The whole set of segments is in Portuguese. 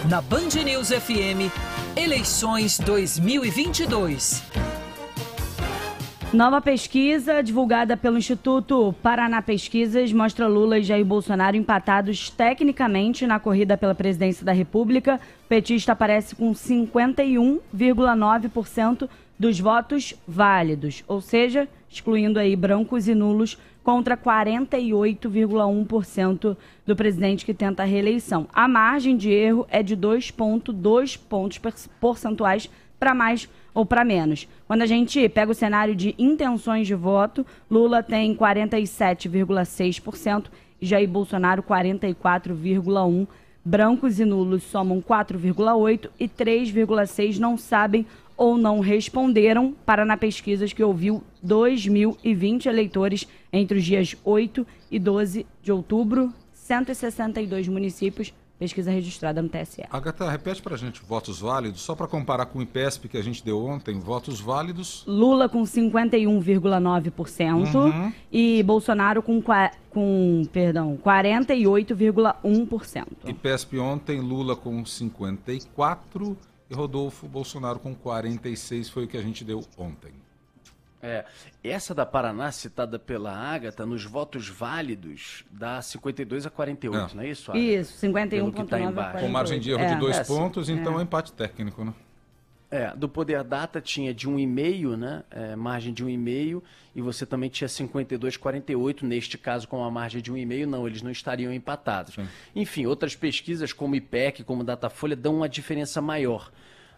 Na Band News FM, eleições 2022. Nova pesquisa divulgada pelo Instituto Paraná Pesquisas mostra Lula e Jair Bolsonaro empatados tecnicamente na corrida pela presidência da República. O petista aparece com 51,9% dos votos válidos, ou seja, excluindo aí brancos e nulos, contra 48,1% do presidente que tenta a reeleição. A margem de erro é de 2,2 pontos percentuais para mais ou para menos. Quando a gente pega o cenário de intenções de voto, Lula tem 47,6% e Jair Bolsonaro 44,1%. Brancos e nulos somam 4,8% e 3,6% não sabem ou não responderam. Paraná Pesquisas, que ouviu 2.020 eleitores entre os dias 8 e 12 de outubro, 162 municípios, pesquisa registrada no TSE. Agatha, repete pra gente votos válidos, só para comparar com o IPESP que a gente deu ontem, votos válidos. Lula com 51,9% e Bolsonaro com 48,1%. IPESP ontem, Lula com 54% e Rodolfo Bolsonaro com 46%, foi o que a gente deu ontem. Essa da Paraná, citada pela Agatha, nos votos válidos, dá 52 a 48, não é isso, Agatha? Isso, 51,9 a 48. Com margem de erro de 2 pontos, então é empate técnico, né? Do Poder Data tinha de 1,5, né? Margem de 1,5, e você também tinha 52 a 48, neste caso com a margem de 1,5, não, eles não estariam empatados. Sim. Enfim, outras pesquisas como IPEC, como Datafolha, dão uma diferença maior,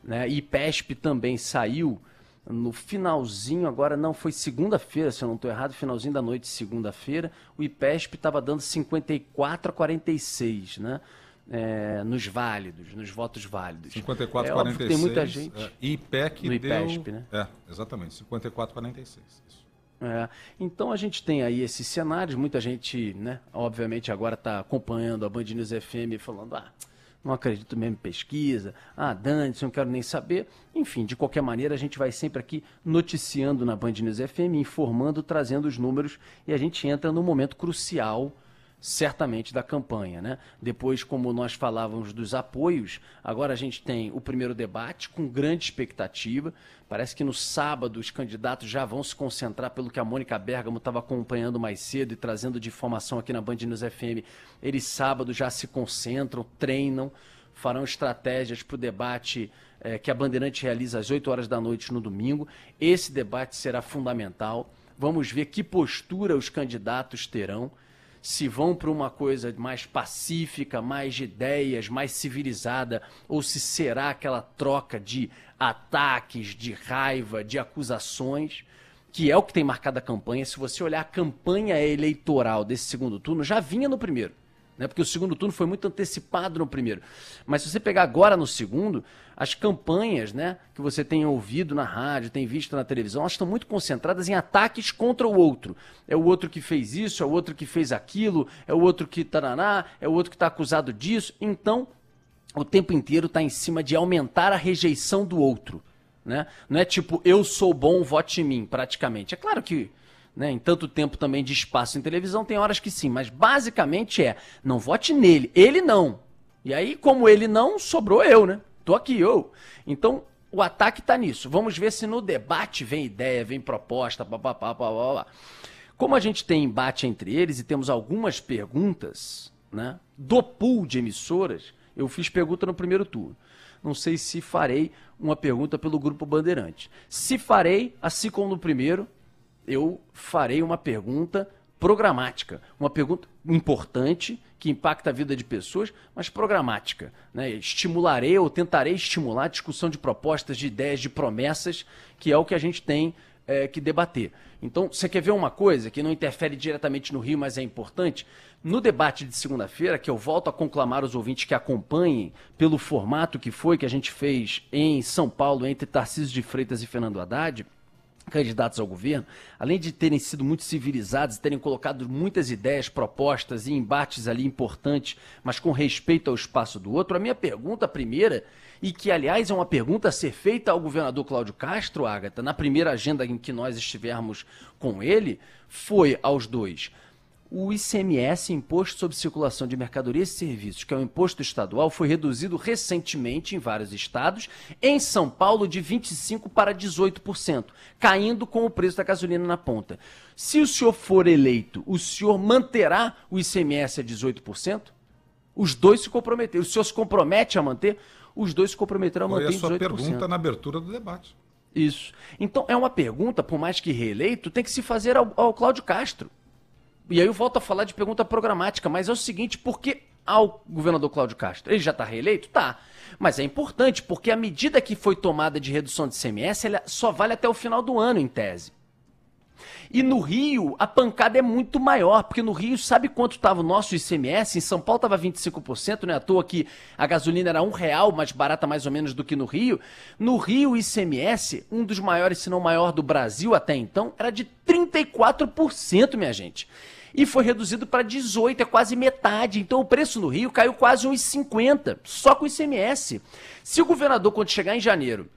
né? IPESP também saiu no finalzinho, agora não, foi segunda-feira, se eu não estou errado, finalzinho da noite de segunda-feira, o IPESP estava dando 54 a 46, né? Nos válidos, nos votos válidos. 54 a 46, tem muita gente IPEC no IPESP, deu, né? Exatamente, 54 a 46, isso. Então a gente tem aí esses cenários, muita gente, né, obviamente agora está acompanhando a Band News FM falando, não acredito mesmo em pesquisa, dane-se, não quero nem saber. Enfim, de qualquer maneira, a gente vai sempre aqui noticiando na Band News FM, informando, trazendo os números, e a gente entra num momento crucial, certamente, da campanha, né? Depois, como nós falávamos dos apoios, agora a gente tem o primeiro debate com grande expectativa. Parece que no sábado os candidatos já vão se concentrar, pelo que a Mônica Bergamo estava acompanhando mais cedo e trazendo de informação aqui na Band News FM. Eles sábado já se concentram, treinam, farão estratégias para o debate que a Bandeirante realiza às 8 horas da noite no domingo. Esse debate será fundamental. Vamos ver que postura os candidatos terão. Se vão para uma coisa mais pacífica, mais de ideias, mais civilizada, ou se será aquela troca de ataques, de raiva, de acusações, que é o que tem marcado a campanha. Se você olhar a campanha eleitoral desse segundo turno, já vinha no primeiro, né? Porque o segundo turno foi muito antecipado no primeiro. Mas se você pegar agora no segundo, as campanhas, né, que você tem ouvido na rádio, tem visto na televisão, elas estão muito concentradas em ataques contra o outro. É o outro que fez isso, é o outro que fez aquilo, é o outro que taraná, é o outro que está acusado disso. Então, o tempo inteiro está em cima de aumentar a rejeição do outro, né? Não é tipo, eu sou bom, vote em mim, praticamente. É claro que, né, em tanto tempo também de espaço em televisão, tem horas que sim, mas basicamente não vote nele, ele não. E aí, como ele não, sobrou eu, né? Tô aqui, eu. Então, o ataque tá nisso. Vamos ver se no debate vem ideia, vem proposta, papapá. Como a gente tem embate entre eles e temos algumas perguntas, né, do pool de emissoras, eu fiz pergunta no primeiro turno. Não sei se farei uma pergunta pelo Grupo Bandeirante. Se farei, assim como no primeiro, eu farei uma pergunta programática, uma pergunta importante que impacta a vida de pessoas, mas programática, né? Estimularei ou tentarei estimular a discussão de propostas, de ideias, de promessas, que é o que a gente tem que debater. Então, você quer ver uma coisa que não interfere diretamente no Rio, mas é importante? No debate de segunda-feira, que eu volto a conclamar os ouvintes que acompanhem pelo formato que foi, que a gente fez em São Paulo, entre Tarcísio de Freitas e Fernando Haddad, candidatos ao governo, além de terem sido muito civilizados, terem colocado muitas ideias, propostas e embates ali importantes, mas com respeito ao espaço do outro, a minha pergunta primeira, e que aliás é uma pergunta a ser feita ao governador Cláudio Castro, Agatha, na primeira agenda em que nós estivermos com ele, foi aos dois: O ICMS, Imposto sobre Circulação de Mercadorias e Serviços, que é um imposto estadual, foi reduzido recentemente em vários estados, em São Paulo de 25% para 18%, caindo com o preço da gasolina na ponta. Se o senhor for eleito, o senhor manterá o ICMS a 18%? Os dois se comprometeram. O senhor se compromete a manter? Os dois se comprometeram a manter 18%. Foi a sua pergunta na abertura do debate. Isso. Então, é uma pergunta, por mais que reeleito, tem que se fazer ao Cláudio Castro. E aí eu volto a falar de pergunta programática, mas é o seguinte, por que ao governador Cláudio Castro? Ele já está reeleito? Tá. Mas é importante, porque a medida que foi tomada de redução de ICMS, ela só vale até o final do ano, em tese. E no Rio, a pancada é muito maior, porque no Rio, sabe quanto estava o nosso ICMS? Em São Paulo estava 25%, não é à toa que a gasolina era R$1 mais barata mais ou menos do que no Rio. No Rio, o ICMS, um dos maiores, se não maior do Brasil até então, era de 34%, minha gente. E foi reduzido para 18%, é quase metade. Então o preço no Rio caiu quase 1,50, só com o ICMS. Se o governador, quando chegar em janeiro,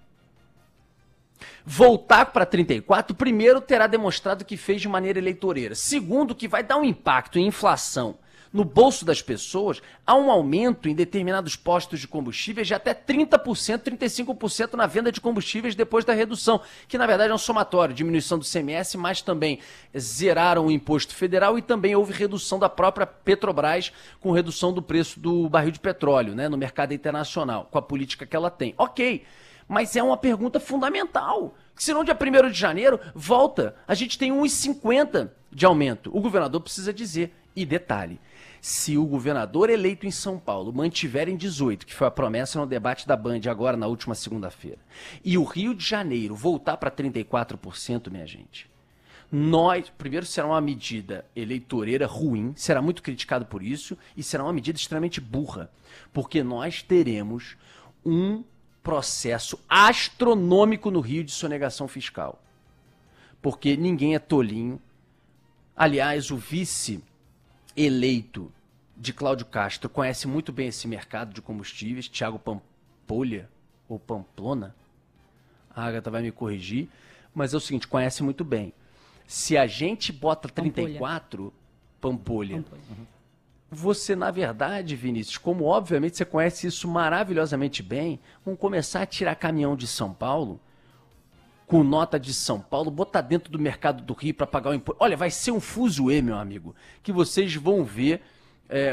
voltar para 34, primeiro terá demonstrado que fez de maneira eleitoreira. Segundo, que vai dar um impacto em inflação no bolso das pessoas, há um aumento em determinados postos de combustíveis de até 30%, 35% na venda de combustíveis depois da redução, que na verdade é um somatório, diminuição do ICMS, mas também zeraram o imposto federal e também houve redução da própria Petrobras com redução do preço do barril de petróleo, né, no mercado internacional, com a política que ela tem. Ok. Mas é uma pergunta fundamental. Senão, dia 1º de janeiro, volta. A gente tem 1,50 de aumento. O governador precisa dizer. E detalhe, se o governador eleito em São Paulo mantiver em 18, que foi a promessa no debate da Band agora na última segunda-feira, e o Rio de Janeiro voltar para 34%, minha gente, primeiro será uma medida eleitoreira ruim, será muito criticado por isso, e será uma medida extremamente burra, porque nós teremos um processo astronômico no Rio de sonegação fiscal. Porque ninguém é tolinho. Aliás, o vice eleito de Cláudio Castro conhece muito bem esse mercado de combustíveis, Thiago Pampolha, ou Pamplona, a Agatha vai me corrigir, mas é o seguinte, conhece muito bem. Se a gente bota 34, Pampolha. Uhum. Você, na verdade, Vinícius, como obviamente você conhece isso maravilhosamente bem, vamos começar a tirar caminhão de São Paulo, com nota de São Paulo, botar dentro do mercado do Rio para pagar o imposto. Olha, vai ser um fuzuê, meu amigo, que vocês vão ver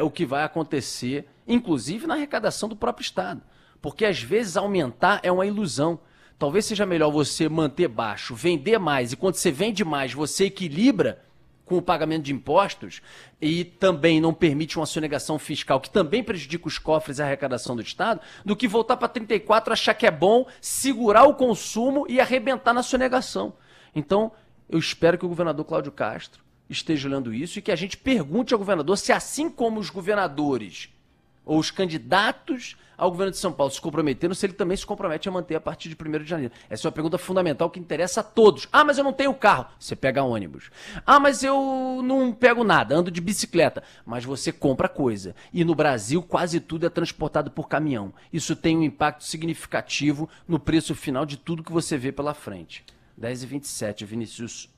o que vai acontecer, inclusive na arrecadação do próprio Estado. Porque às vezes aumentar é uma ilusão. Talvez seja melhor você manter baixo, vender mais, e quando você vende mais, você equilibra com o pagamento de impostos e também não permite uma sonegação fiscal que também prejudica os cofres e a arrecadação do Estado, do que voltar para 34, achar que é bom, segurar o consumo e arrebentar na sonegação. Então, eu espero que o governador Cláudio Castro esteja olhando isso e que a gente pergunte ao governador se, assim como os governadores ou os candidatos ao governo de São Paulo se comprometeram, se ele também se compromete a manter a partir de 1º de janeiro. Essa é uma pergunta fundamental que interessa a todos. Ah, mas eu não tenho carro. Você pega ônibus. Ah, mas eu não pego nada, ando de bicicleta. Mas você compra coisa. E no Brasil quase tudo é transportado por caminhão. Isso tem um impacto significativo no preço final de tudo que você vê pela frente. 10h27, Vinícius.